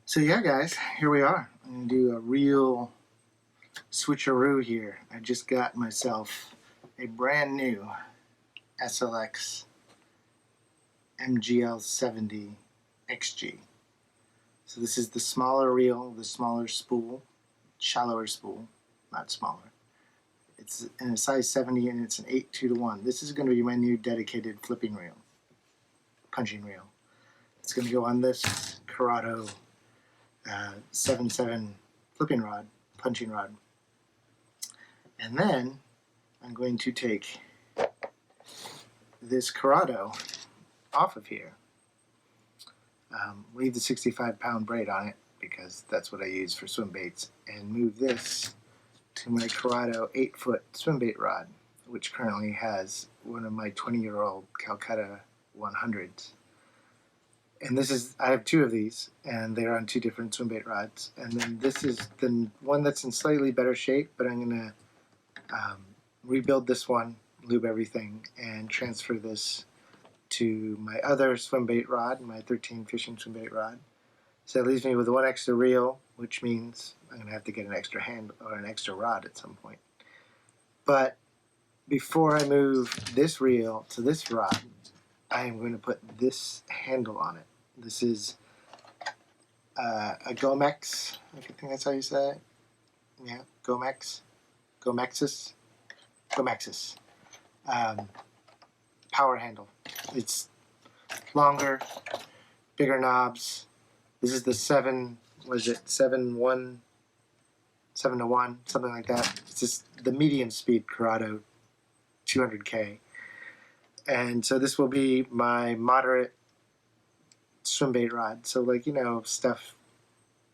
So yeah guys, here we are. I'm going to do a real switcheroo here. I just got myself a brand new SLX MGL 70 XG. So this is the smaller reel, the smaller spool, shallower spool, not smaller. It's in a size 70 and it's an 8:2:1. This is going to be my new dedicated flipping reel, punching reel. It's going to go on this Curado 7.7 flipping rod, punching rod. And then I'm going to take this Curado off of here. Leave the 65-pound braid on it because that's what I use for swim baits, and move this to my Curado 8-foot swim bait rod, which currently has one of my 20-year-old Calcutta 100s. And this is, I have two of these, and they're on two different swim bait rods. And then this is the one that's in slightly better shape, but I'm going to rebuild this one, lube everything, and transfer this to my other swim bait rod, my 13 fishing swim bait rod. So it leaves me with one extra reel, which means I'm going to have to get an extra hand or an extra rod at some point. But before I move this reel to this rod, I am going to put this handle on it. This is a GOMEX, I think that's how you say it. Yeah, GOMEXUS Power Handle. It's longer, bigger knobs. This is the 7 to 1, something like that. It's just the medium speed Curado 200K. And so this will be my moderate swim bait rod. So like, you know, stuff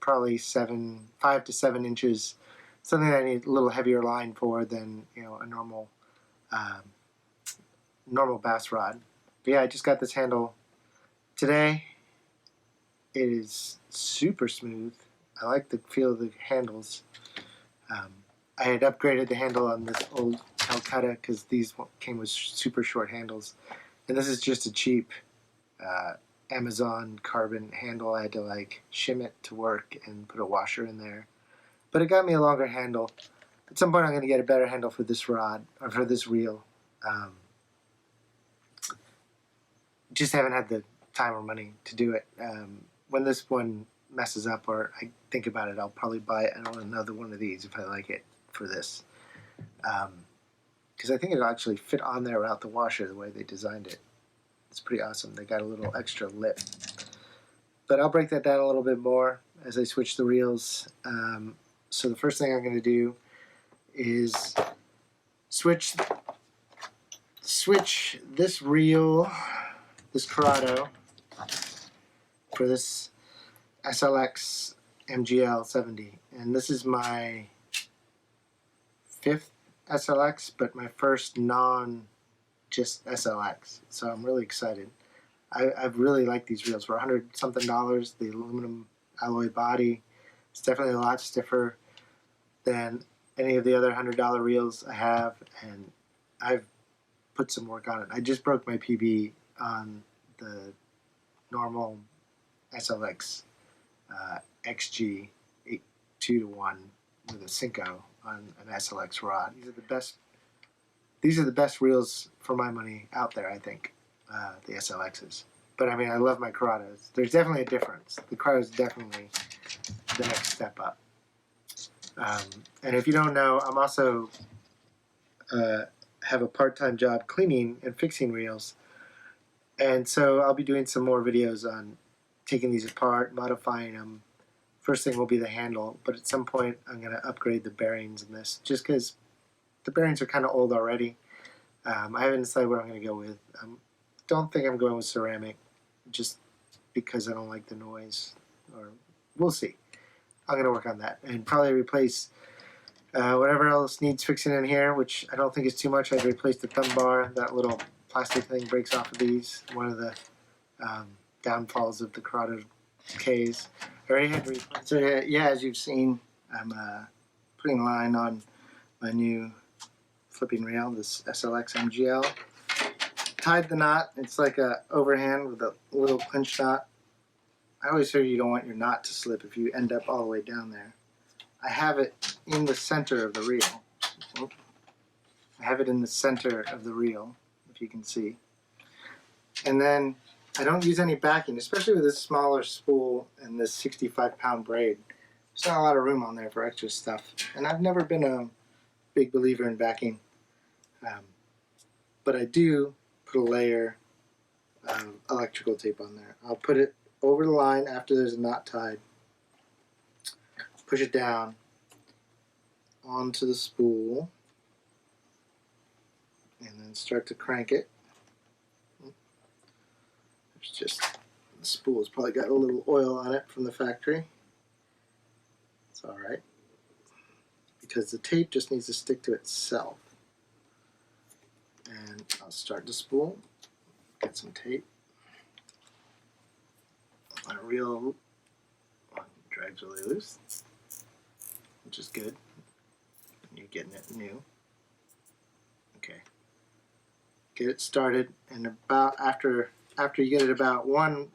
probably 5 to 7 inches, something that I need a little heavier line for than, you know, a normal bass rod. But yeah, I just got this handle today. It is super smooth. I like the feel of the handles. I had upgraded the handle on this old Calcutta because these came with super short handles, and this is just a cheap Amazon carbon handle. I had to like shim it to work and put a washer in there, but it got me a longer handle. At some point I'm going to get a better handle for this rod, or for this reel. Just haven't had the time or money to do it. When this one messes up or I think about it, I'll probably buy another one of these if I like it for this. Because I think it'll actually fit on there without the washer the way they designed it. It's pretty awesome. They got a little extra lip. But I'll break that down a little bit more as I switch the reels. So the first thing I'm going to do is switch this reel, this Curado, for this SLX MGL 70. And this is my 5th SLX, but my first just SLX. So I'm really excited. I've really liked these reels for $100-something. The aluminum alloy body. It's definitely a lot stiffer than any of the other $100 reels I have, and I've put some work on it. I just broke my PB on the normal SLX XG 8:2:1 with a Cinco on an SLX rod. These are the best reels for my money out there, I think, the SLXs. But I mean, I love my Curados. There's definitely a difference. The Curado is definitely the next step up. And if you don't know, I'm also have a part-time job cleaning and fixing reels. And so I'll be doing some more videos on taking these apart, modifying them. First thing will be the handle, but at some point I'm going to upgrade the bearings in this, just because the bearings are kind of old already. I haven't decided what I'm going to go with. Don't think I'm going with ceramic, just because I don't like the noise, or we'll see. I'm going to work on that and probably replace whatever else needs fixing in here, which I don't think is too much. I'd replace the thumb bar. That little plastic thing breaks off of these. One of the downfalls of the Curado Ks. I already had to replace. So yeah, as you've seen, I'm putting a line on my new flipping reel, this SLX MGL. Tied the knot. It's like a overhand with a little clinch knot. I always hear you don't want your knot to slip if you end up all the way down there. I have it in the center of the reel. Oop. I have it in the center of the reel, if you can see. And then I don't use any backing, especially with this smaller spool and this 65-pound braid. There's not a lot of room on there for extra stuff. And I've never been a big believer in backing. But I do put a layer of electrical tape on there. I'll put it over the line after there's a knot tied. Push it down onto the spool. And then start to crank it. It's just, the spool's probably got a little oil on it from the factory. It's alright. Because the tape just needs to stick to itself. And I'll start the spool, get some tape. My reel drags really loose, which is good. You're getting it new. Okay. Get it started, and about after you get it about one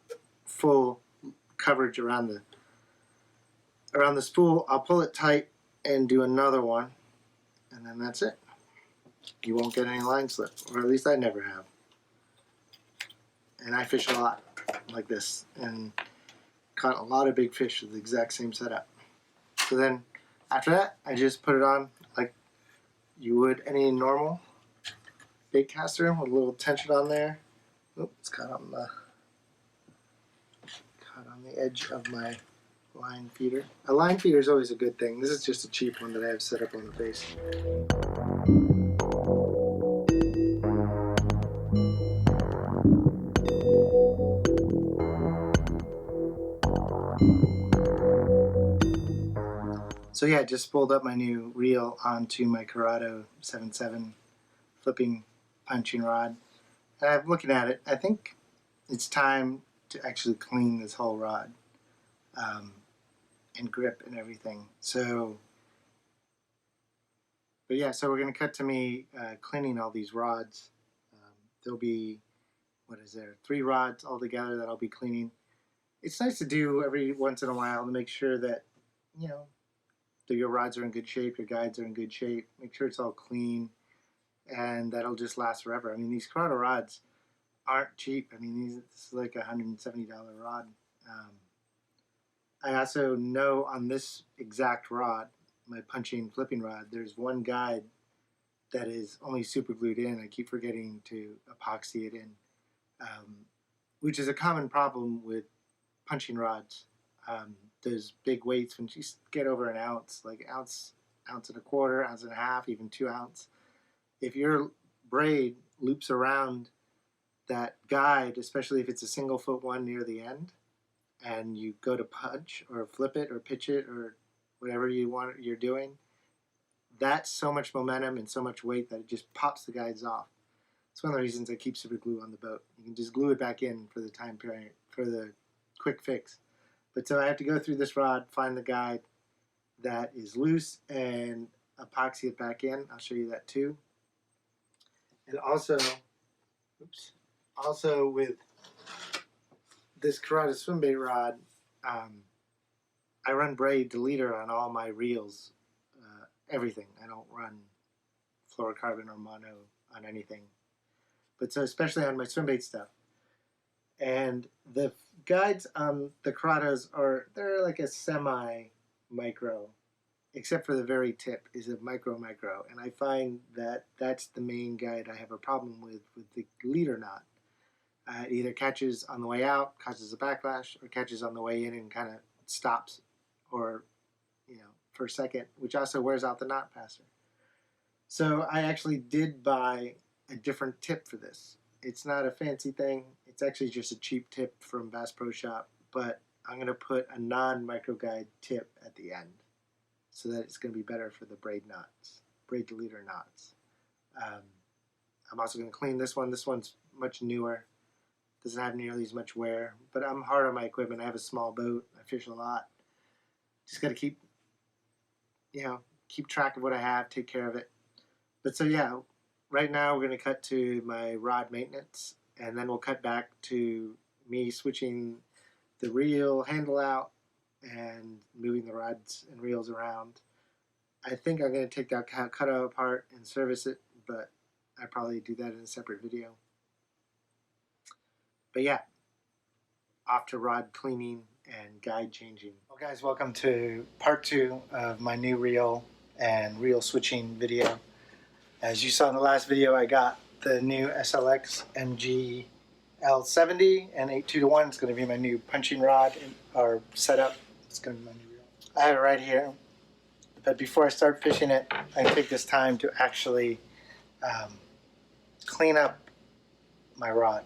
full coverage around the spool, I'll pull it tight and do another one, and then that's it. You won't get any line slip, or at least I never have. And I fish a lot like this, and caught a lot of big fish with the exact same setup. So then, after that, I just put it on like you would any normal bait caster with a little tension on there. Oop, it's caught on the edge of my line feeder. A line feeder is always a good thing. This is just a cheap one that I have set up on the base. So yeah, I just spooled up my new reel onto my Curado 7.7 flipping punching rod. And I'm looking at it. I think it's time to actually clean this whole rod and grip and everything. So, but yeah, so we're going to cut to me cleaning all these rods. There'll be, 3 rods altogether that I'll be cleaning. It's nice to do every once in a while to make sure that, you know, that your rods are in good shape, your guides are in good shape, make sure it's all clean, and that'll just last forever. I mean, these Curado rods aren't cheap. I mean, this is like a $170 rod. I also know on this exact rod, my punching flipping rod, there's one guide that is only super glued in. I keep forgetting to epoxy it in, which is a common problem with punching rods. Those big weights, when you get over an ounce, like ounce and a quarter, ounce and a half, even 2 ounce, if your braid loops around that guide, especially if it's a single foot one near the end, and you go to punch or flip it or pitch it or whatever you're doing, that's so much momentum and so much weight that it just pops the guides off. It's one of the reasons I keep super glue on the boat. You can just glue it back in for the time period, for the quick fix. But so I have to go through this rod, find the guide that is loose, and epoxy it back in. I'll show you that too. And also, also with this Curado swim bait rod, I run braid deleter on all my reels, everything. I don't run fluorocarbon or mono on anything, but so especially on my swim bait stuff. And the guides on the Curados they're like a semi-micro, except for the very tip is a micro, and I find that that's the main guide I have a problem with the leader knot. It either catches on the way out, causes a backlash, or catches on the way in and kind of stops, or for a second, which also wears out the knot faster. So I actually did buy a different tip for this. It's not a fancy thing. It's actually just a cheap tip from Bass Pro Shop, but I'm going to put a non-micro guide tip at the end so that it's going to be better for the braid knots, braid deleter knots. I'm also going to clean this one. This one's much newer. Doesn't have nearly as much wear, but I'm hard on my equipment. I have a small boat. I fish a lot. Just got to keep track of what I have, take care of it. But so yeah, right now we're going to cut to my rod maintenance, and then we'll cut back to me switching the reel handle out and moving the rods and reels around. I think I'm going to take that cutout apart and service it, but I probably do that in a separate video. But yeah, off to rod cleaning and guide changing. Well guys, welcome to part 2 of my new reel and reel switching video. As you saw in the last video, I got the new SLX MGL 70 and 8.2-to-1. It's going to be my new punching rod or setup. It's going to be my new reel. I have it right here. But before I start fishing it, I take this time to actually clean up my rod.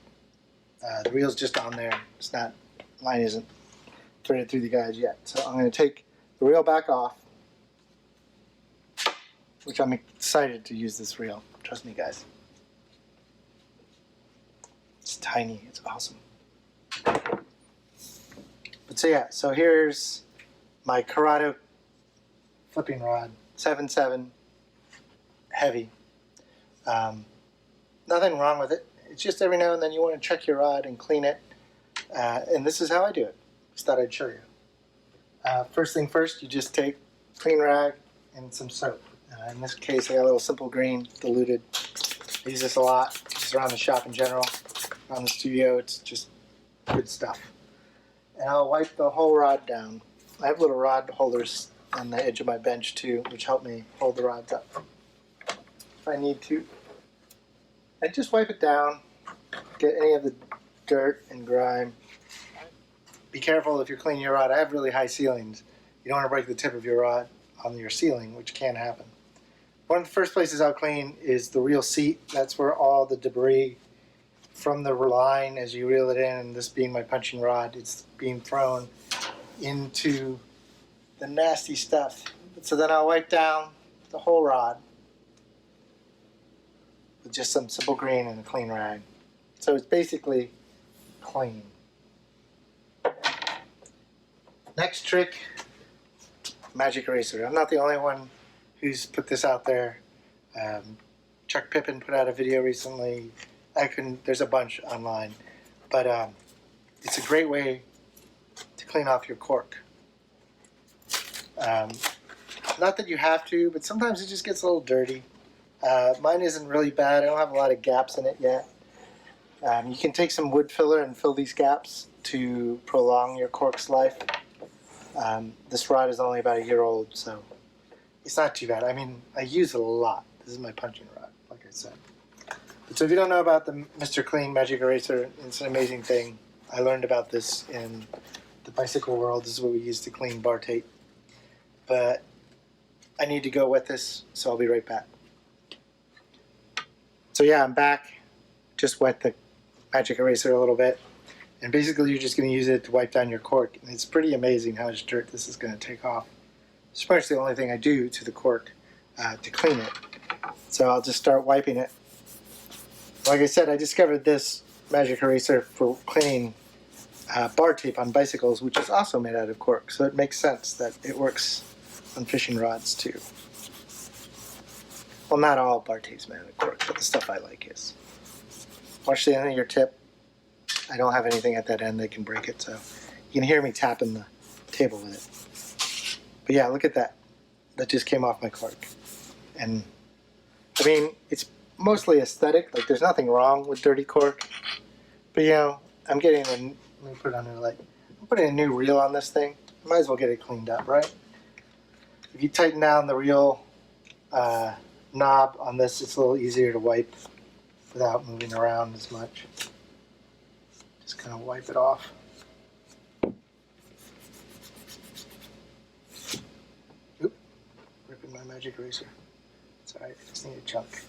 The reel's just on there. It's not, line isn't threaded through the guides yet. So I'm going to take the reel back off, which I'm excited to use this reel. Trust me, guys. It's tiny. It's awesome. But so yeah, so here's my Curado flipping rod, 7.7, heavy. Nothing wrong with it. It's just every now and then you want to check your rod and clean it. And this is how I do it. Just thought I'd show you. First thing first, you just take clean rag and some soap. In this case, I got a little Simple Green diluted. I use this a lot, just around the shop in general, around the studio. It's just good stuff. And I'll wipe the whole rod down. I have little rod holders on the edge of my bench too, which help me hold the rods up if I need to. I just wipe it down, get any of the dirt and grime. Be careful if you're cleaning your rod. I have really high ceilings. You don't want to break the tip of your rod on your ceiling, which can happen. One of the first places I'll clean is the reel seat. That's where all the debris from the line, as you reel it in, and this being my punching rod, it's being thrown into the nasty stuff. So then I'll wipe down the whole rod with just some Simple Green and a clean rag. So it's basically clean. Next trick, magic eraser. I'm not the only one who's put this out there. Chuck Pippin put out a video recently. There's a bunch online, but it's a great way to clean off your cork. Not that you have to, but sometimes it just gets a little dirty. Mine isn't really bad. I don't have a lot of gaps in it yet. You can take some wood filler and fill these gaps to prolong your cork's life. This rod is only about a year old, so it's not too bad. I mean, I use it a lot. This is my punching rod, like I said. But so if you don't know about the Mr. Clean Magic Eraser, it's an amazing thing. I learned about this in the bicycle world. This is what we use to clean bar tape. But I need to go with this, so I'll be right back. So yeah, I'm back. Just wet the magic eraser a little bit. And basically you're just going to use it to wipe down your cork. And it's pretty amazing how much dirt this is going to take off. It's pretty much the only thing I do to the cork to clean it. So I'll just start wiping it. Like I said, I discovered this magic eraser for cleaning bar tape on bicycles, which is also made out of cork. So it makes sense that it works on fishing rods too. Well, not all bar tape's made out of cork, but the stuff I like is. Watch the end of your tip. I don't have anything at that end that can break it, so you can hear me tapping the table with it. But yeah, look at that. That just came off my cork. And I mean, it's mostly aesthetic. Like, there's nothing wrong with dirty cork. But you know, I'm getting let me put it on there, like, I'm putting a new reel on this thing. I might as well get it cleaned up, right? If you tighten down the reel knob on this, it's a little easier to wipe without moving around as much. Just kind of wipe it off. Oop, ripping my magic eraser. It's alright, I just need a chunk.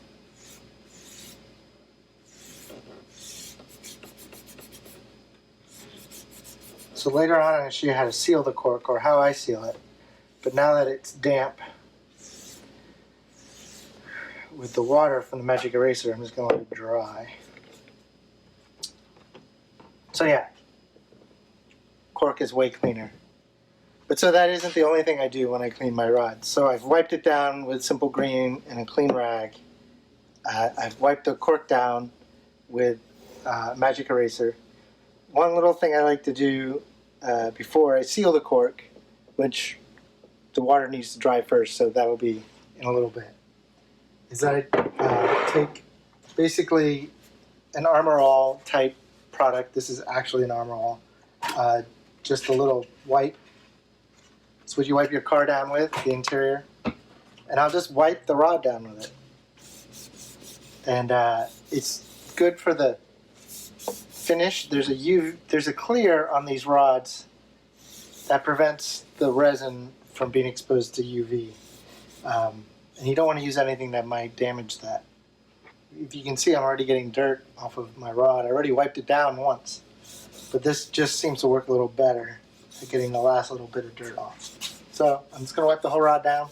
So later on I'm going to show you how to seal the cork, or how I seal it. But now that it's damp with the water from the magic eraser, I'm just going to let it dry. So yeah, cork is way cleaner. But so that isn't the only thing I do when I clean my rods. So I've wiped it down with Simple Green and a clean rag. I've wiped the cork down with magic eraser. One little thing I like to do before I seal the cork, which the water needs to dry first, so that will be in a little bit, is that I take basically an Armor All type product. This is actually an Armor All. Just a little wipe. It's what you wipe your car down with, the interior. And I'll just wipe the rod down with it. And it's good for the finish. There's a clear on these rods that prevents the resin from being exposed to UV. And you don't want to use anything that might damage that. If you can see, I'm already getting dirt off of my rod. I already wiped it down once. But this just seems to work a little better at getting the last little bit of dirt off. So I'm just going to wipe the whole rod down.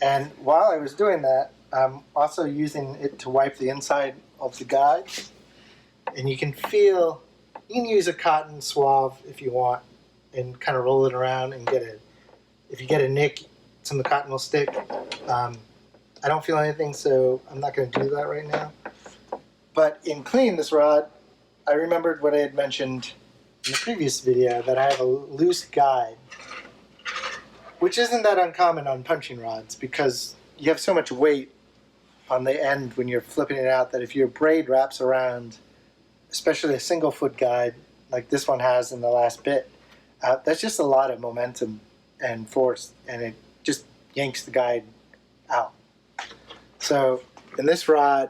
And while I was doing that, I'm also using it to wipe the inside of the guides. And you can feel, you can use a cotton swab if you want and kind of roll it around and get it. If you get a nick, some of the cotton will stick. I don't feel anything, so I'm not going to do that right now. But in cleaning this rod, I remembered what I had mentioned in the previous video, that I have a loose guide, which isn't that uncommon on punching rods because you have so much weight on the end when you're flipping it out that if your braid wraps around, especially a single foot guide like this one has in the last bit, that's just a lot of momentum and force, and it just yanks the guide out. So in this rod,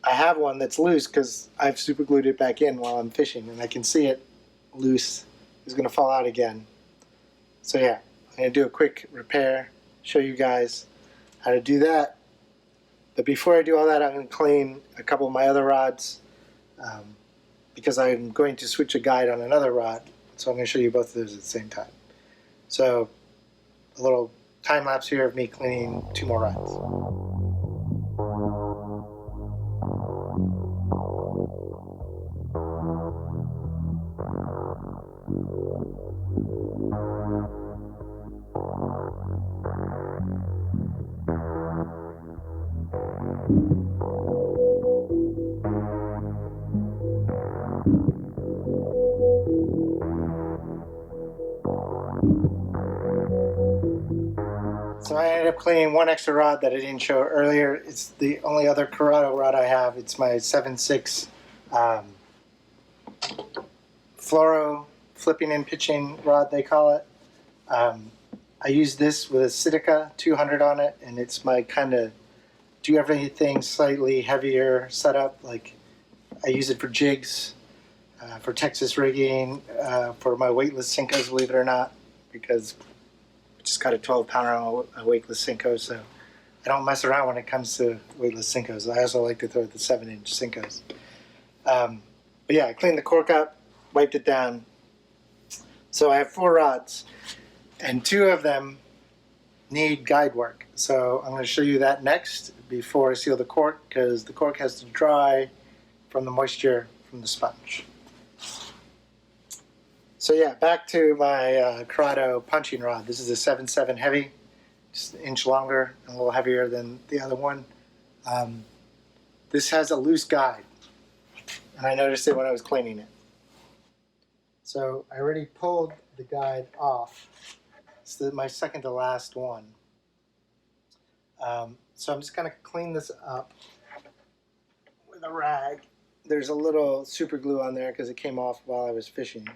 I have one that's loose because I've super glued it back in while I'm fishing, and I can see it loose. It's going to fall out again. So yeah, I'm going to do a quick repair, show you guys how to do that. But before I do all that, I'm going to clean a couple of my other rods because I'm going to switch a guide on another rod. So I'm going to show you both of those at the same time. So a little time lapse here of me cleaning two more rods. So I ended up cleaning one extra rod that I didn't show earlier. It's the only other Curado rod I have. It's my 7.6 fluoro flipping and pitching rod, they call it. I use this with a Curado 200 on it, and it's my kind of do everything slightly heavier setup. Like I use it for jigs, for Texas rigging, for my weightless Senkos, believe it or not, because I just got a 12-pounder on a weightless Senko, so I don't mess around when it comes to weightless Senkos. I also like to throw the 7-inch Senkos. But yeah, I cleaned the cork up, wiped it down. So I have 4 rods, and 2 of them need guide work. So I'm going to show you that next before I seal the cork, because the cork has to dry from the moisture from the sponge. So yeah, back to my Curado punching rod. This is a 7.7 heavy, just an inch longer and a little heavier than the other one. This has a loose guide, and I noticed it when I was cleaning it. So I already pulled the guide off. It's my second to last one. So I'm just going to clean this up with a rag. There's a little super glue on there because it came off while I was fishing.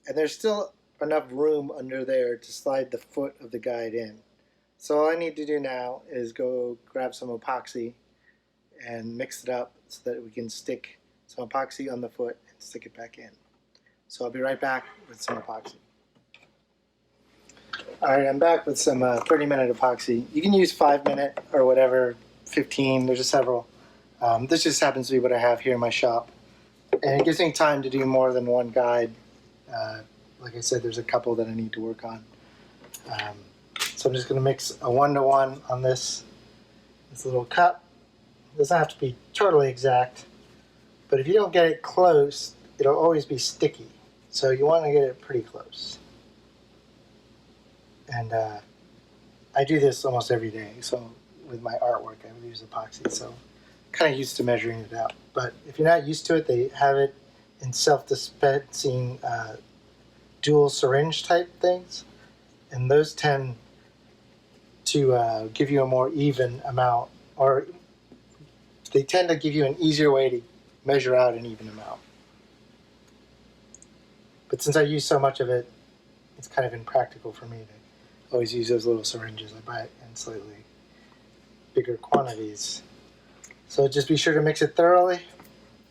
And there's still enough room under there to slide the foot of the guide in. So all I need to do now is go grab some epoxy and mix it up so that we can stick some epoxy on the foot and stick it back in. So I'll be right back with some epoxy. Alright, I'm back with some 30-minute epoxy. You can use 5-minute or whatever, 15, there's several. This just happens to be what I have here in my shop. And it gives me time to do more than one guide. Like I said, there's a couple that I need to work on. So I'm just going to mix a 1-to-1 on this little cup. It doesn't have to be totally exact, but if you don't get it close, it'll always be sticky. So you want to get it pretty close. And I do this almost every day, so with my artwork. I would use epoxy, so I'm kind of used to measuring it out. But if you're not used to it, they have it in self-dispensing dual syringe type things, and those tend to give you a more even amount, or they tend to give you an easier way to measure out an even amount. But since I use so much of it, it's kind of impractical for me to always use those little syringes. I buy it in slightly bigger quantities. So just be sure to mix it thoroughly,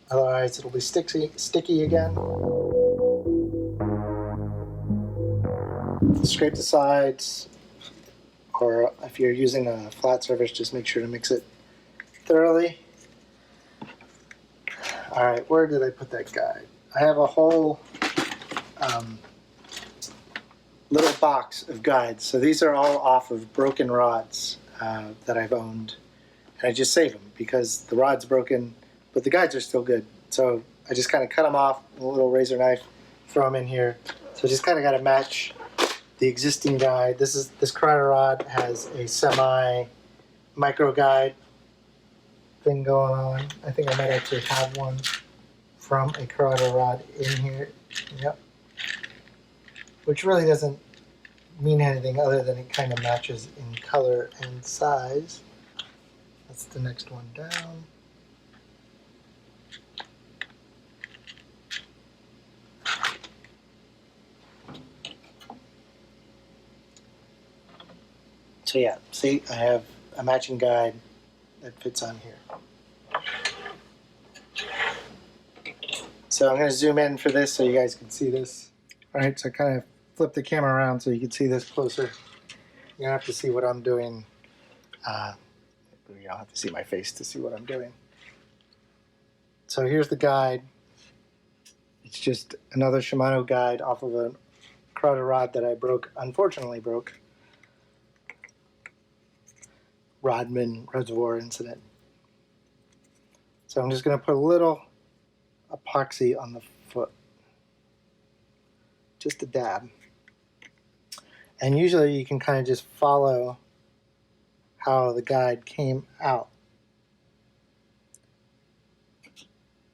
otherwise it'll be sticky again. Scrape the sides, or if you're using a flat surface, just make sure to mix it thoroughly. Alright, where did I put that guide? I have a whole little box of guides. So these are all off of broken rods that I've owned. And I just save them because the rod's broken, but the guides are still good. So I just kind of cut them off with a little razor knife, throw them in here. So just kind of got to match the existing guide. This Curado rod has a semi micro guide thing going on. I think I might actually have one from a Curado rod in here. Yep. Which really doesn't mean anything other than it kind of matches in color and size. That's the next one down. So yeah, see, I have a matching guide that fits on here. So I'm going to zoom in for this so you guys can see this. Alright, so I kind of flip the camera around so you can see this closer. You don't have to see what I'm doing. You don't have to see my face to see what I'm doing. So here's the guide. It's just another Shimano guide off of a Curado rod that I unfortunately broke. Rodman reservoir incident. So I'm just going to put a little epoxy on the foot. Just a dab. And usually you can kind of just follow how the guide came out.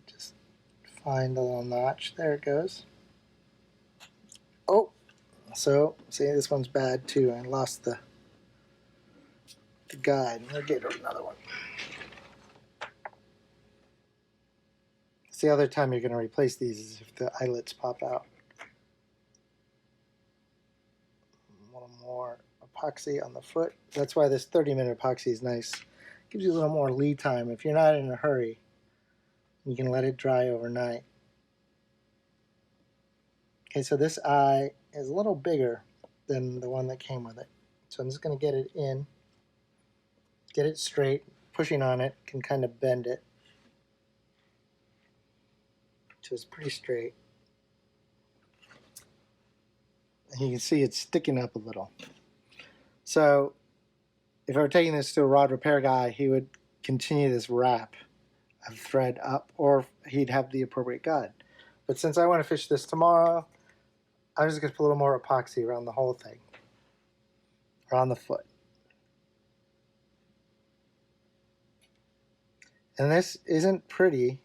Just find the little notch. There it goes. Oh, so see, this one's bad too. I lost the guide. I'll get another one. It's the other time you're going to replace these is if the eyelets pop out. A little more epoxy on the foot. That's why this 30-minute epoxy is nice. Gives you a little more lead time. If you're not in a hurry, you can let it dry overnight. Okay, so this eye is a little bigger than the one that came with it. So I'm just going to get it in, get it straight. Pushing on it can kind of bend it. So it's pretty straight. And you can see it's sticking up a little. So if I were taking this to a rod repair guy, he would continue this wrap of thread up, or he'd have the appropriate guide. But since I want to fish this tomorrow, I'm just going to put a little more epoxy around the whole thing, around the foot. And this isn't pretty,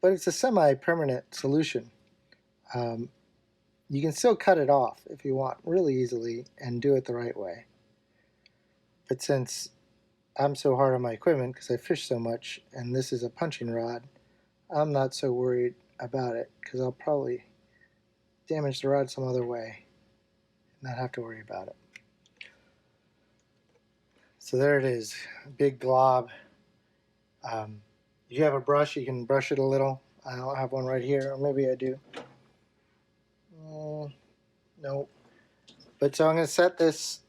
but it's a semi-permanent solution. You can still cut it off if you want really easily and do it the right way. But since I'm so hard on my equipment because I fish so much and this is a punching rod, I'm not so worried about it because I'll probably damage the rod some other way and not have to worry about it. So there it is, a big glob. If you have a brush, you can brush it a little. I don't have one right here, or maybe I do. No. But so I'm going to set this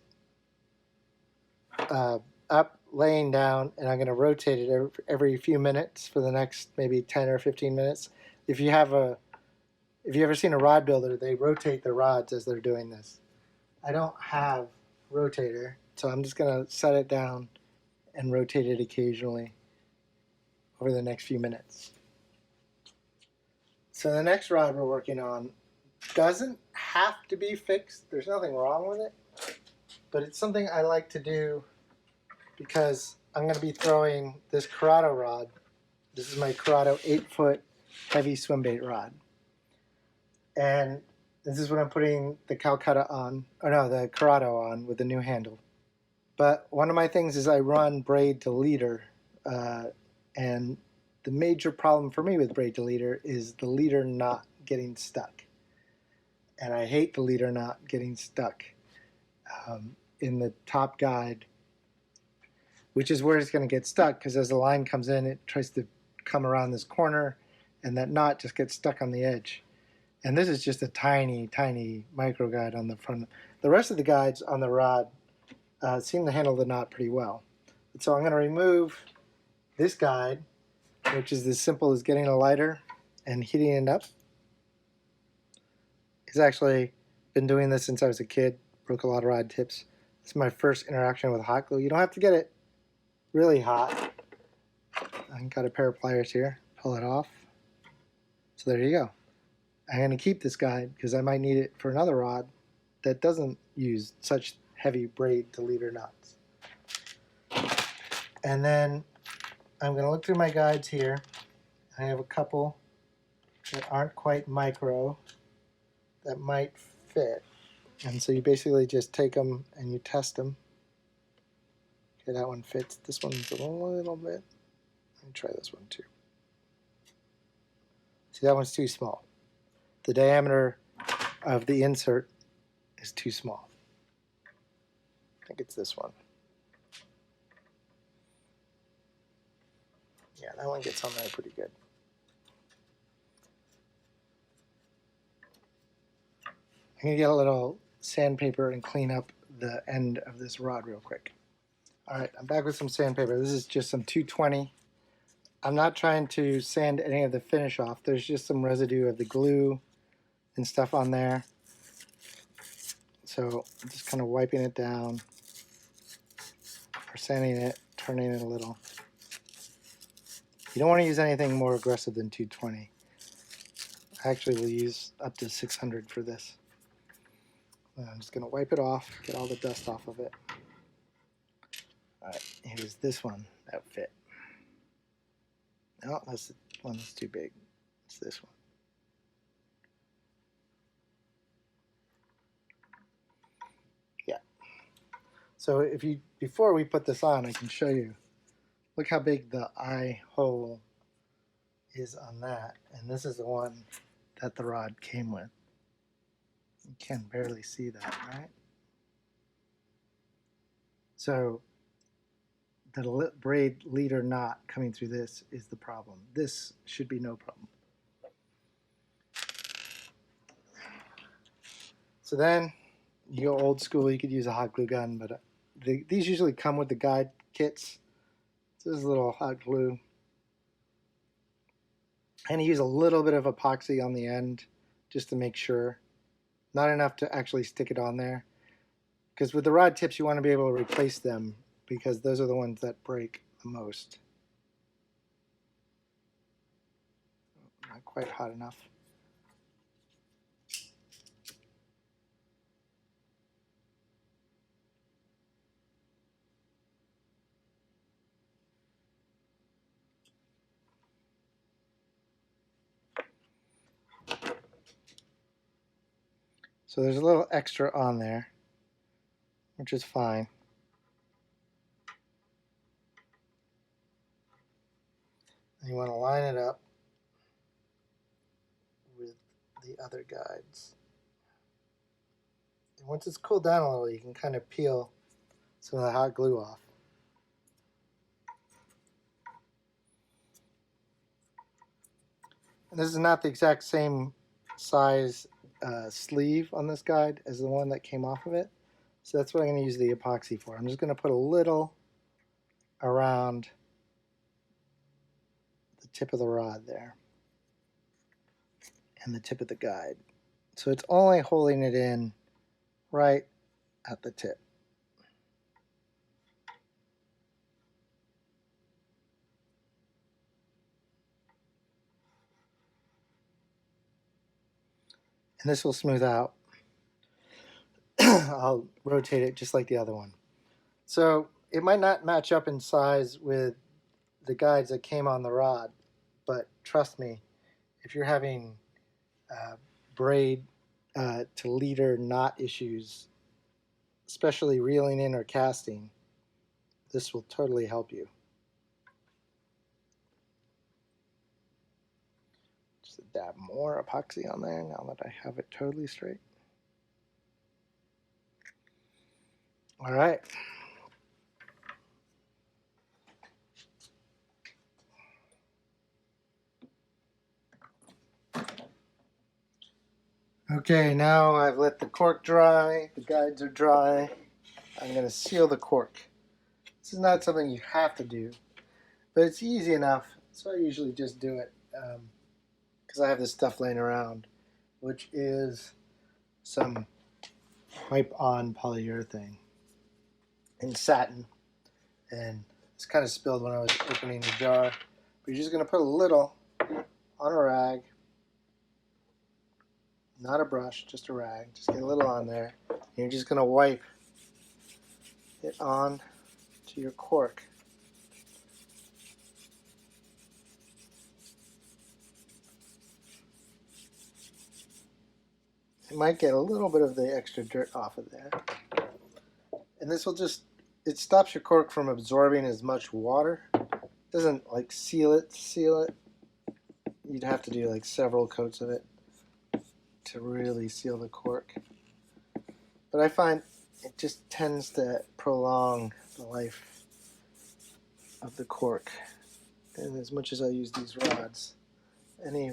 up, laying down, and I'm going to rotate it every few minutes for the next maybe 10 or 15 minutes. If you've ever seen a rod builder, they rotate their rods as they're doing this. I don't have a rotator, so I'm just going to set it down and rotate it occasionally over the next few minutes. So the next rod we're working on doesn't have to be fixed. There's nothing wrong with it, but it's something I like to do because I'm going to be throwing this Curado rod. This is my Curado 8-foot heavy swim bait rod. And this is what I'm putting the Calcutta on, or no, the Curado on with the new handle. But one of my things is I run braid to leader, and the major problem for me with braid to leader is the leader not getting stuck. And I hate the leader not getting stuck in the top guide, which is where it's going to get stuck, because as the line comes in, it tries to come around this corner, and that knot just gets stuck on the edge. And this is just a tiny, tiny micro guide on the front. The rest of the guides on the rod seem to handle the knot pretty well. And so I'm going to remove this guide, which is as simple as getting a lighter and heating it up. I've actually been doing this since I was a kid, broke a lot of rod tips. This is my first interaction with hot glue. You don't have to get it really hot. I've got a pair of pliers here, pull it off. So there you go. I'm going to keep this guide because I might need it for another rod that doesn't use such heavy braid to leader knots. And then I'm going to look through my guides here. I have a couple that aren't quite micro that might fit. And so you basically just take them and you test them. Okay, that one fits. This one's a little bit. Let me try this one too. See, that one's too small. The diameter of the insert is too small. I think it's this one. Yeah, that one gets on there pretty good. I'm going to get a little sandpaper and clean up the end of this rod real quick. Alright, I'm back with some sandpaper. This is just some 220. I'm not trying to sand any of the finish off. There's just some residue of the glue and stuff on there. So I'm just kind of wiping it down, or sanding it, turning it a little. You don't want to use anything more aggressive than 220. I actually will use up to 600 for this. I'm just going to wipe it off, get all the dust off of it. Alright, here's this one that fit. No, that's the one that's too big. It's this one. Yeah. So if you, before we put this on, I can show you. Look how big the eye hole is on that. And this is the one that the rod came with. You can barely see that, right? So the braid leader knot coming through this is the problem. This should be no problem. So then you go old school, you could use a hot glue gun, but these usually come with the guide kits. This is a little hot glue. And you use a little bit of epoxy on the end just to make sure. Not enough to actually stick it on there. Because with the rod tips, you want to be able to replace them because those are the ones that break the most. Not quite hot enough. So there's a little extra on there, which is fine. And you want to line it up with the other guides. And once it's cooled down a little, you can kind of peel some of the hot glue off. And this is not the exact same size sleeve on this guide as the one that came off of it. So that's what I'm going to use the epoxy for. I'm just going to put a little around the tip of the rod there and the tip of the guide. So it's only holding it in right at the tip. And this will smooth out. I'll rotate it just like the other one. So it might not match up in size with the guides that came on the rod, but trust me, if you're having braid to leader knot issues, especially reeling in or casting, this will totally help you. Just a dab more epoxy on there now that I have it totally straight. All right. Okay, now I've let the cork dry, the guides are dry. I'm going to seal the cork. This is not something you have to do, but it's easy enough, so I usually just do it because I have this stuff laying around, which is some wipe-on polyurethane in satin. And it's kind of spilled when I was opening the jar, but you're just going to put a little on a rag, not a brush, just a rag. Just get a little on there, and you're just going to wipe it on to your cork. It might get a little bit of the extra dirt off of there, and this will just, it stops your cork from absorbing as much water. It doesn't like seal it. You'd have to do like several coats of it to really seal the cork, but I find it just tends to prolong the life of the cork. And as much as I use these rods, any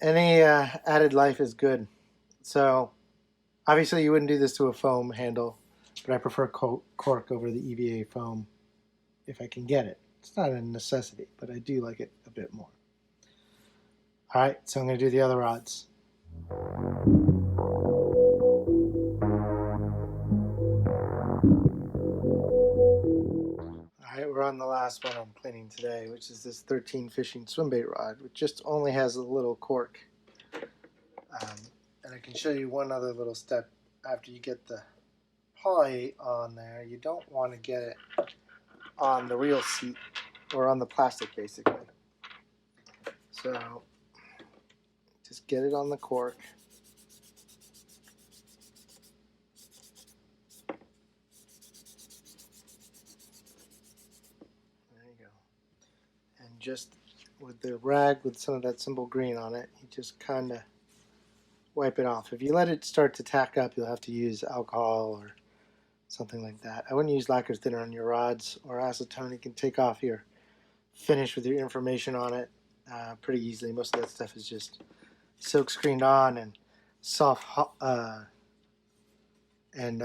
added life is good. So obviously you wouldn't do this to a foam handle, but I prefer cork over the EVA foam if I can get it. It's not a necessity, but I do like it a bit more. All right, so I'm going to do the other rods. Alright, we're on the last one I'm cleaning today, which is this 13 fishing swim bait rod, which just only has a little cork. And I can show you one other little step after you get the poly on there. You don't want to get it on the reel seat or on the plastic, basically. So just get it on the cork. And just with the rag with some of that simple green on it, you just kind of wipe it off. If you let it start to tack up, you'll have to use alcohol or something like that. I wouldn't use lacquer thinner on your rods or acetone. You can take off your finish with your information on it pretty easily. Most of that stuff is just silk screened on, and soft and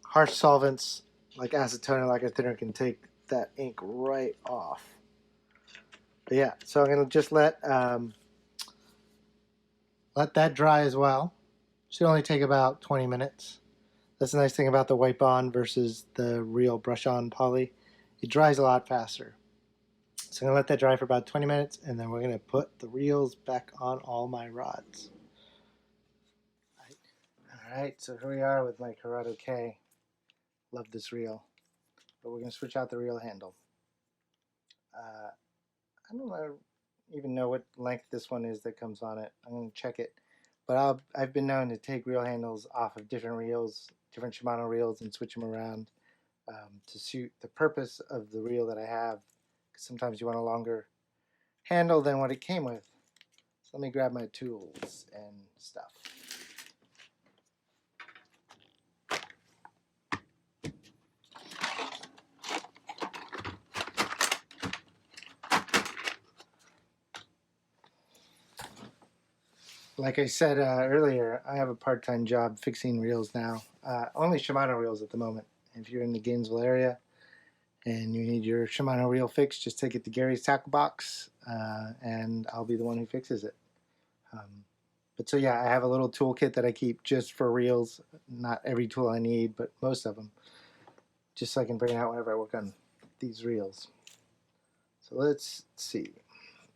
harsh solvents like acetone or lacquer thinner can take that ink right off. But yeah, so I'm going to just let that dry as well. Should only take about 20 minutes. That's the nice thing about the wipe on versus the real brush on poly. It dries a lot faster. So I'm going to let that dry for about 20 minutes, and then we're going to put the reels back on all my rods. Alright, so here we are with my Curado K. Love this reel. But we're going to switch out the reel handle. I don't even know what length this one is that comes on it. I'm going to check it. But I've been known to take reel handles off of different reels, different Shimano reels, and switch them around to suit the purpose of the reel that I have. Because sometimes you want a longer handle than what it came with. So let me grab my tools and stuff. Like I said earlier, I have a part-time job fixing reels now. Only Shimano reels at the moment. If you're in the Gainesville area and you need your Shimano reel fixed, just take it to Gary's Tacklebox, and I'll be the one who fixes it. But so yeah, I have a little toolkit that I keep just for reels. Not every tool I need, but most of them. Just so I can bring it out whenever I work on these reels. So let's see.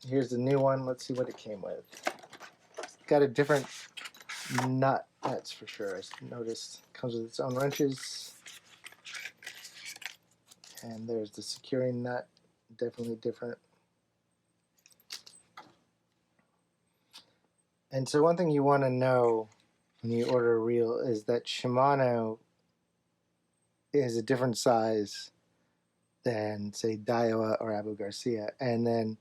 Here's the new one. Let's see what it came with. Got a different nut, that's for sure. I noticed it comes with its own wrenches. And there's the securing nut, definitely different. And so one thing you want to know when you order a reel is that Shimano is a different size than, say, Daiwa or Abu Garcia. And then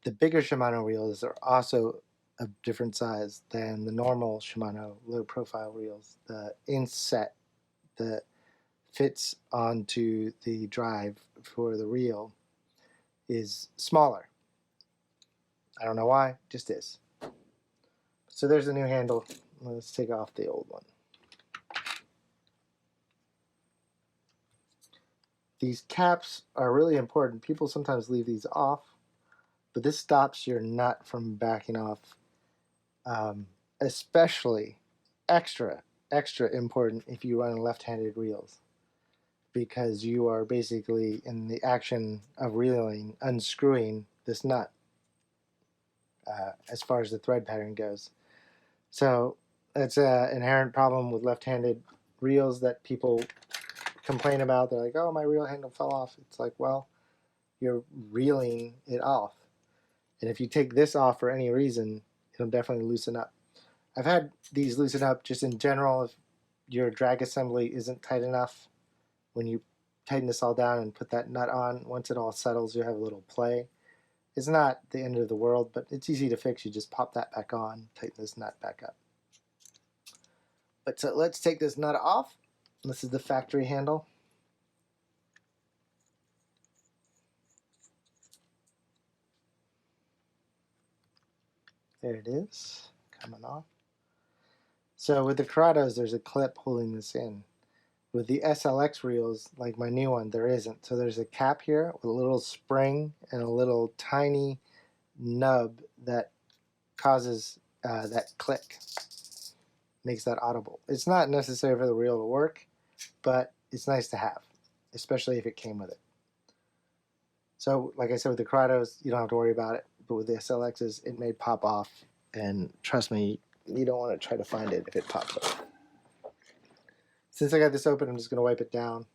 the bigger Shimano reels are also a different size than the normal Shimano low-profile reels. The inset that fits onto the drive for the reel is smaller. I don't know why, just is. So there's the new handle. Let's take off the old one. These caps are really important. People sometimes leave these off, but this stops your nut from backing off. Especially extra important if you run left-handed reels, because you are basically in the action of reeling, unscrewing this nut as far as the thread pattern goes. So that's an inherent problem with left-handed reels that people complain about. They're like, oh, my reel handle fell off. It's like, well, you're reeling it off. And if you take this off for any reason, it'll definitely loosen up. I've had these loosen up just in general if your drag assembly isn't tight enough. When you tighten this all down and put that nut on, once it all settles, you have a little play. It's not the end of the world, but it's easy to fix. You just pop that back on, tighten this nut back up. But so let's take this nut off. This is the factory handle. There it is, coming off. So with the Curados, there's a clip holding this in. With the SLX reels, like my new one, there isn't. So there's a cap here with a little spring and a little tiny nub that causes that click. Makes that audible. It's not necessary for the reel to work, but it's nice to have, especially if it came with it. So like I said, with the Curados, you don't have to worry about it. But with the SLXs, it may pop off. And trust me, you don't want to try to find it if it pops off. Since I got this open, I'm just going to wipe it down.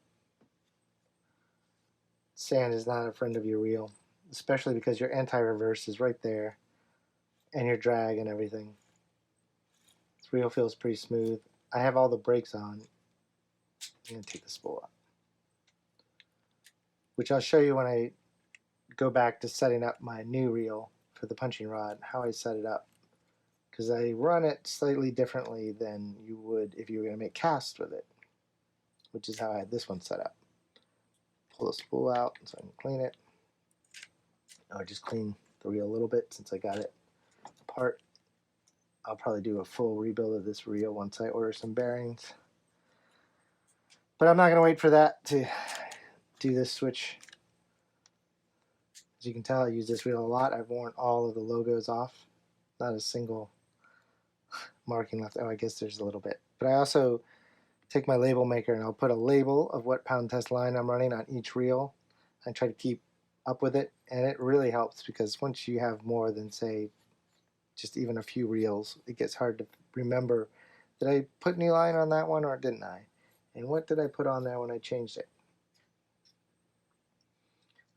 Sand is not a friend of your reel, especially because your anti-reverse is right there, and your drag and everything. This reel feels pretty smooth. I have all the brakes on. I'm going to take the spool out, which I'll show you when I go back to setting up my new reel for the punching rod, how I set it up. Because I run it slightly differently than you would if you were going to make casts with it, which is how I had this one set up. Pull the spool out so I can clean it. I'll just clean the reel a little bit since I got it apart. I'll probably do a full rebuild of this reel once I order some bearings. But I'm not going to wait for that to do this switch. As you can tell, I use this reel a lot. I've worn all of the logos off. Not a single marking left. Oh, I guess there's a little bit. But I also take my label maker and I'll put a label of what pound test line I'm running on each reel. I try to keep up with it, and it really helps because once you have more than, say, just even a few reels, it gets hard to remember, did I put new line on that one or didn't I? And what did I put on there when I changed it?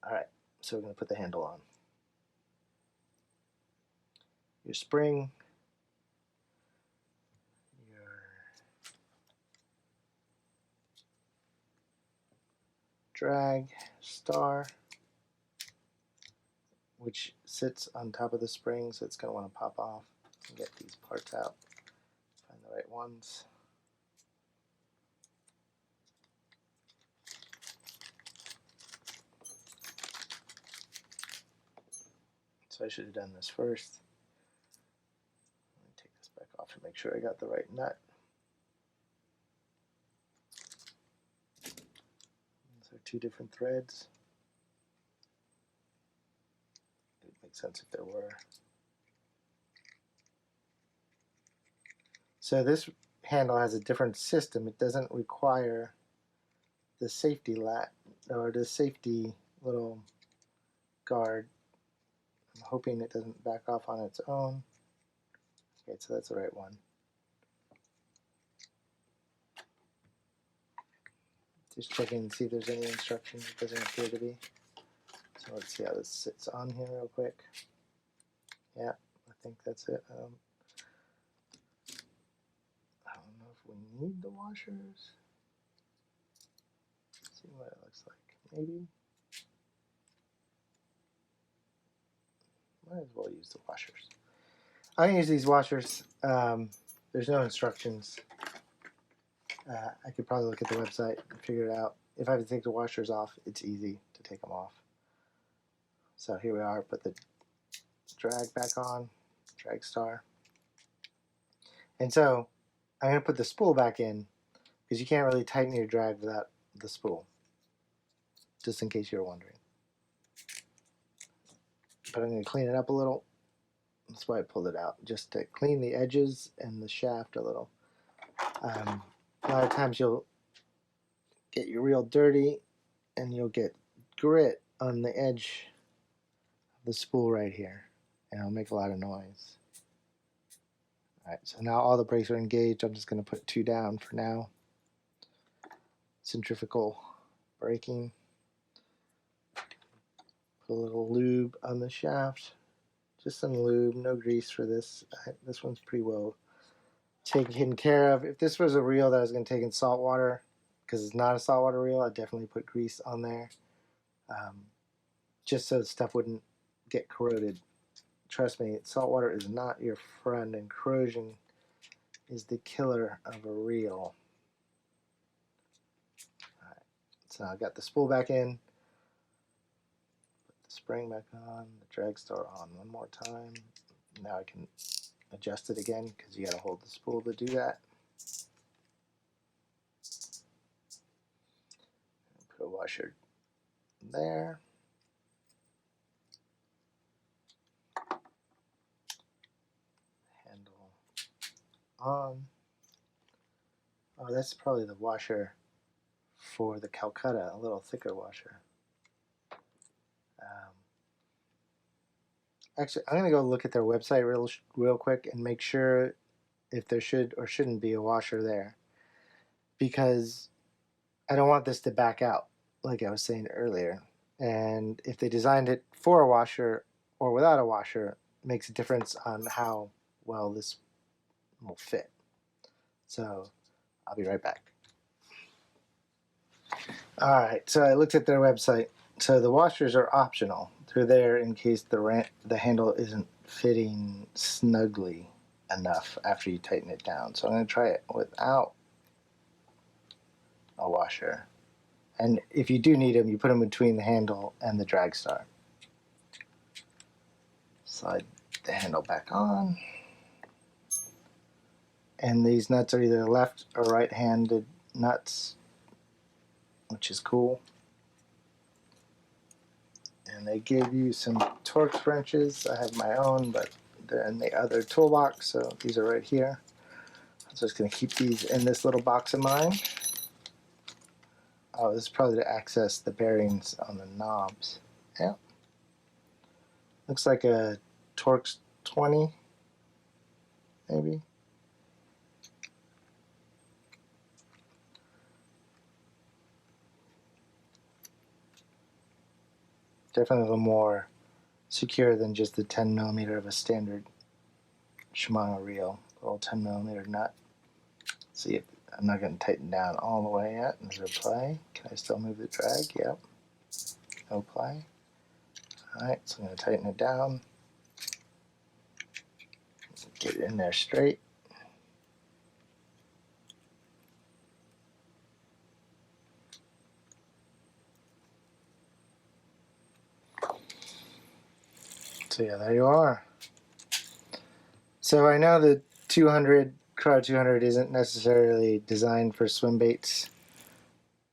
Alright, so we're going to put the handle on. Your spring, your drag star, which sits on top of the spring, so it's going to want to pop off and get these parts out. Find the right ones. So I should have done this first. Let me take this back off and make sure I got the right nut. These are two different threads. It would make sense if there were. So this handle has a different system. It doesn't require the safety lat or the safety little guard. I'm hoping it doesn't back off on its own. Okay, so that's the right one. Just checking to see if there's any instructions. It doesn't appear to be. So let's see how this sits on here real quick. Yeah, I think that's it. I don't know if we need the washers. Let's see what it looks like. Maybe. Might as well use the washers. I use these washers. There's no instructions. I could probably look at the website and figure it out. If I have to take the washers off, it's easy to take them off. So here we are. Put the drag back on, drag star. And so I'm going to put the spool back in because you can't really tighten your drag without the spool, just in case you're wondering. But I'm going to clean it up a little. That's why I pulled it out, just to clean the edges and the shaft a little. A lot of times you'll get your reel dirty and you'll get grit on the edge of the spool right here, and it'll make a lot of noise. Alright, so now all the brakes are engaged. I'm just going to put 2 down for now. Centrifugal braking. Put a little lube on the shaft. Just some lube, no grease for this. This one's pretty well taken care of. If this was a reel that I was going to take in salt water, because it's not a saltwater reel, I'd definitely put grease on there. Just so the stuff wouldn't get corroded. Trust me, saltwater is not your friend, and corrosion is the killer of a reel. Alright, so I got the spool back in, put the spring back on, the drag star on one more time. Now I can adjust it again because you got to hold the spool to do that. Put a washer there. Handle on. Oh, that's probably the washer for the Calcutta, a little thicker washer. Actually, I'm going to go look at their website real quick and make sure if there should or shouldn't be a washer there. Because I don't want this to back out, like I was saying earlier. And if they designed it for a washer or without a washer, it makes a difference on how well this will fit. So I'll be right back. Alright, so I looked at their website. So the washers are optional. They're there in case the handle isn't fitting snugly enough after you tighten it down. So I'm going to try it without a washer. And if you do need them, you put them between the handle and the drag star. Slide the handle back on. And these nuts are either left or right-handed nuts, which is cool. And they give you some Torx wrenches. I have my own, but they're in the other toolbox, so these are right here. I'm just going to keep these in this little box of mine. Oh, this is probably to access the bearings on the knobs. Yeah. Looks like a Torx 20, maybe. Definitely a little more secure than just the 10mm of a standard Shimano reel. A little 10mm nut. See if I'm not going to tighten down all the way yet. Is there play? Can I still move the drag? Yep. No play. Alright, so I'm going to tighten it down. Get it in there straight. So yeah, there you are. So I know the Curado 200 isn't necessarily designed for swim baits,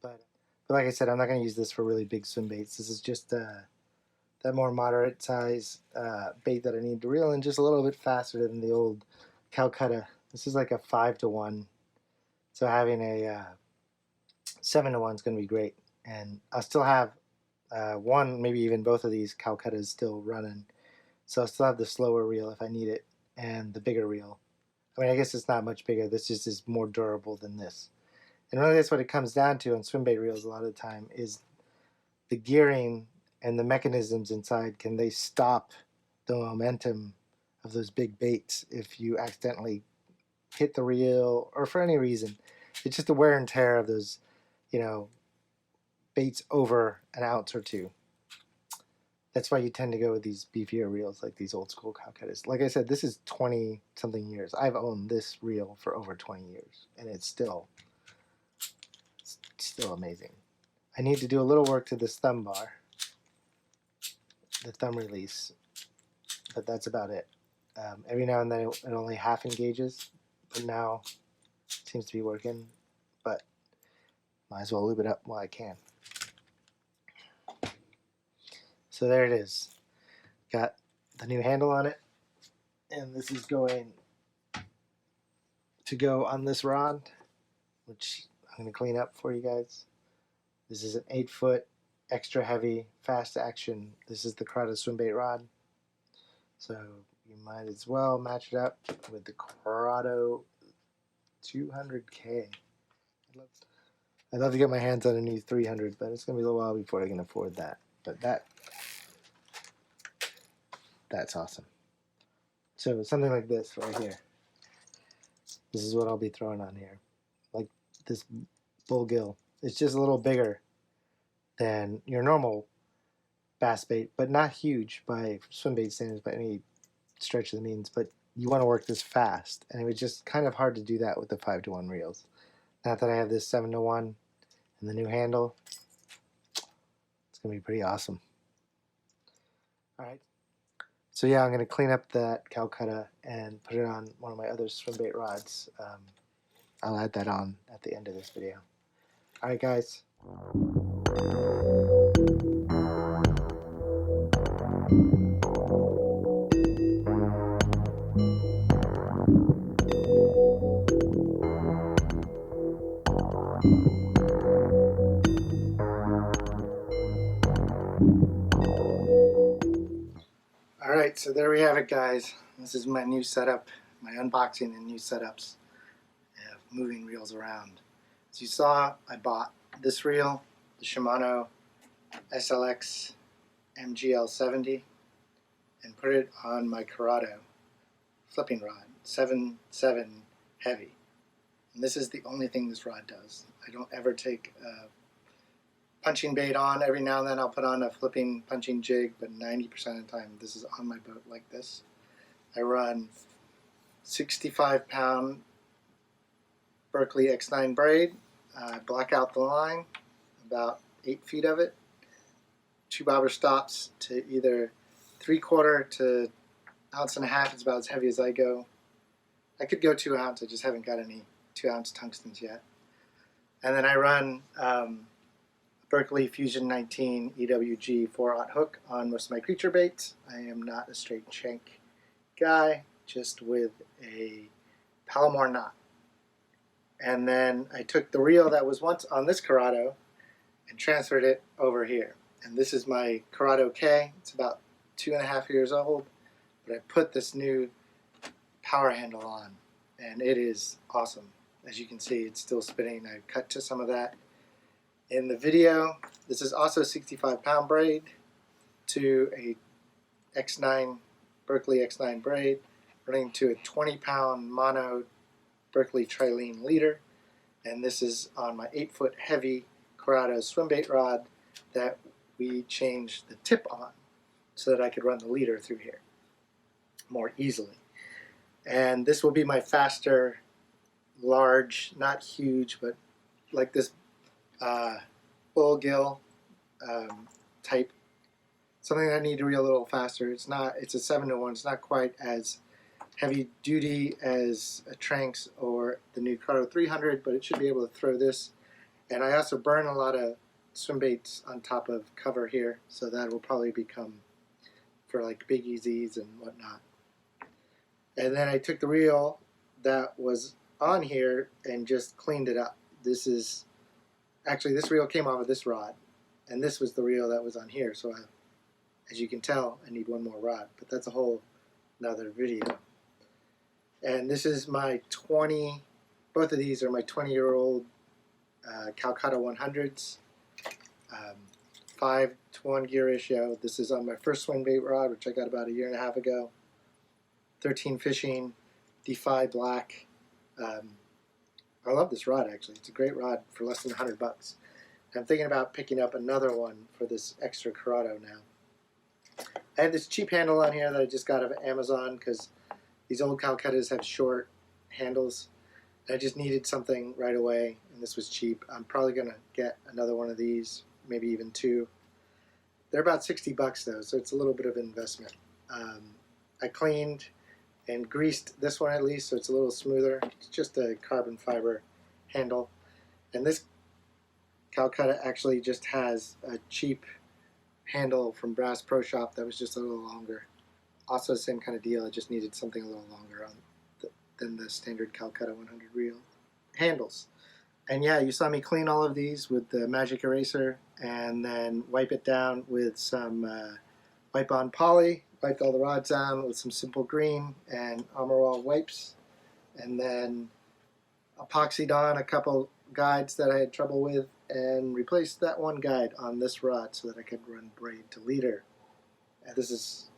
but like I said, I'm not going to use this for really big swim baits. This is just that more moderate size bait that I need to reel in just a little bit faster than the old Calcutta. This is like a 5-to-1, so having a 7-to-1 is going to be great. And I'll still have one, maybe even both of these Calcuttas still running. So I'll still have the slower reel if I need it, and the bigger reel. I mean, I guess it's not much bigger. This just is more durable than this. And really that's what it comes down to on swim bait reels a lot of the time is the gearing and the mechanisms inside. Can they stop the momentum of those big baits if you accidentally hit the reel or for any reason? It's just the wear and tear of those, you know, baits over an ounce or two. That's why you tend to go with these beefier reels like these old school cow cutters. Like I said, this is 20 something years. I've owned this reel for over 20 years and it's still amazing. I need to do a little work to this thumb bar, the thumb release, but that's about it. Every now and then it only half engages, but now it seems to be working, but might as well lube it up while I can. So there it is. Got the new handle on it, and this is going to go on this rod, which I'm going to clean up for you guys. This is an 8-foot, extra heavy, fast action. This is the Curado swim bait rod. So you might as well match it up with the Curado 200K. I'd love to get my hands on a new 300, but it's going to be a little while before I can afford that. But that's awesome. So something like this right here. This is what I'll be throwing on here. Like this bull gill. It's just a little bigger than your normal bass bait, but not huge by swim bait standards by any stretch of the means. But you want to work this fast, and it was just kind of hard to do that with the 5-to-1 reels. Now that I have this 7-to-1 and the new handle, it's going to be pretty awesome. Alright, so yeah, I'm going to clean up that Calcutta and put it on one of my other swim bait rods. I'll add that on at the end of this video. Alright guys. Alright, so there we have it guys. This is my new setup, my unboxing and new setups of moving reels around. As you saw, I bought this reel, the Shomano SLX MGL 70, and put it on my Curado flipping rod, 7.7 heavy. And this is the only thing this rod does. I don't ever take a punching bait on. Every now and then I'll put on a flipping punching jig, but 90% of the time this is on my boat like this. I run 65-pound Berkley X9 braid. I black out the line, about 8 feet of it. 2 bobber stops to either 3/4 to 1.5 ounces. It's about as heavy as I go. I could go 2 ounce, I just haven't got any 2-ounce tungstens yet. And then I run Berkley Fusion 19 EWG 4/0 hook on most of my creature baits. I am not a straight shank guy, just with a Palomar knot. And then I took the reel that was once on this Curado and transferred it over here. And this is my Curado K. It's about 2.5 years old, but I put this new power handle on, and it is awesome. As you can see, it's still spinning. I cut to some of that in the video. This is also 65-pound braid to a X9 Berkley X9 braid, running to a 20-pound mono Berkley trilene leader, and this is on my 8-foot heavy Curado swim bait rod that we changed the tip on so that I could run the leader through here more easily. And this will be my faster, large, not huge, but like this bull gill type, something that I need to reel a little faster. It's a 7-to-1. It's not quite as heavy duty as a Tranx or the new Curado 300, but it should be able to throw this. And I also burn a lot of swim baits on top of cover here, so that will probably become for like big EZs and whatnot. And then I took the reel that was on here and just cleaned it up. This reel came off of this rod, and this was the reel that was on here. So as you can tell, I need one more rod, but that's a whole another video. And this is my both of these are my 20-year-old Calcutta 100s, 5-to-1 gear ratio. This is on my first swing bait rod, which I got about a year and a half ago. 13 fishing, Defy Black. I love this rod, actually. It's a great rod for less than $100. I'm thinking about picking up another one for this extra Curado now. I had this cheap handle on here that I just got off Amazon because these old Calcuttas have short handles. I just needed something right away, and this was cheap. I'm probably going to get another one of these, maybe even two. They're about $60 though, so it's a little bit of an investment. I cleaned and greased this one at least, so it's a little smoother. It's just a carbon fiber handle. And this Calcutta actually just has a cheap handle from Brass Pro Shop that was just a little longer. Also the same kind of deal, I just needed something a little longer than the standard Calcutta 100 reel handles. And yeah, you saw me clean all of these with the magic eraser and then wipe it down with some wipe on poly. Wiped all the rods down with some simple green and Armor All wipes, and then epoxied on a couple guides that I had trouble with and replaced that one guide on this rod so that I could run braid to leader. And this is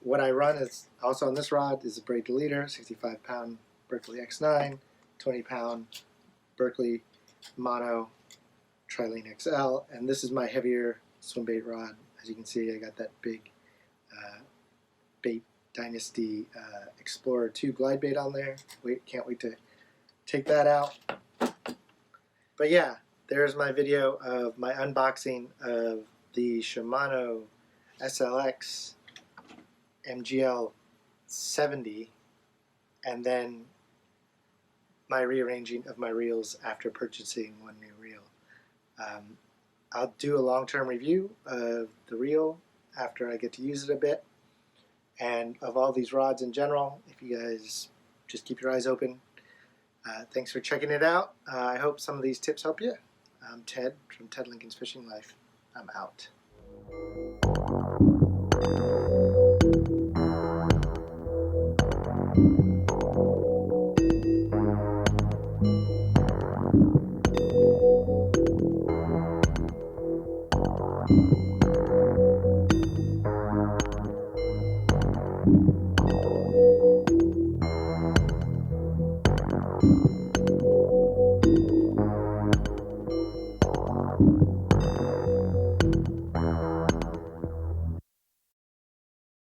what I run. Is also on this rod is a braid to leader, 65-pound Berkeley X9, 20-pound Berkeley Mono Trilene XL, and this is my heavier swim bait rod. As you can see, I got that big Bait Dynasty Explorer 2 glide bait on there. Can't wait to take that out. But yeah, there's my video of my unboxing of the Shomano SLX MGL 70, and then my rearranging of my reels after purchasing one new reel. I'll do a long-term review of the reel after I get to use it a bit, and of all these rods in general, if you guys just keep your eyes open. Thanks for checking it out. I hope some of these tips help you. I'm Ted from Ted Lincoln's Fishing Life. I'm out.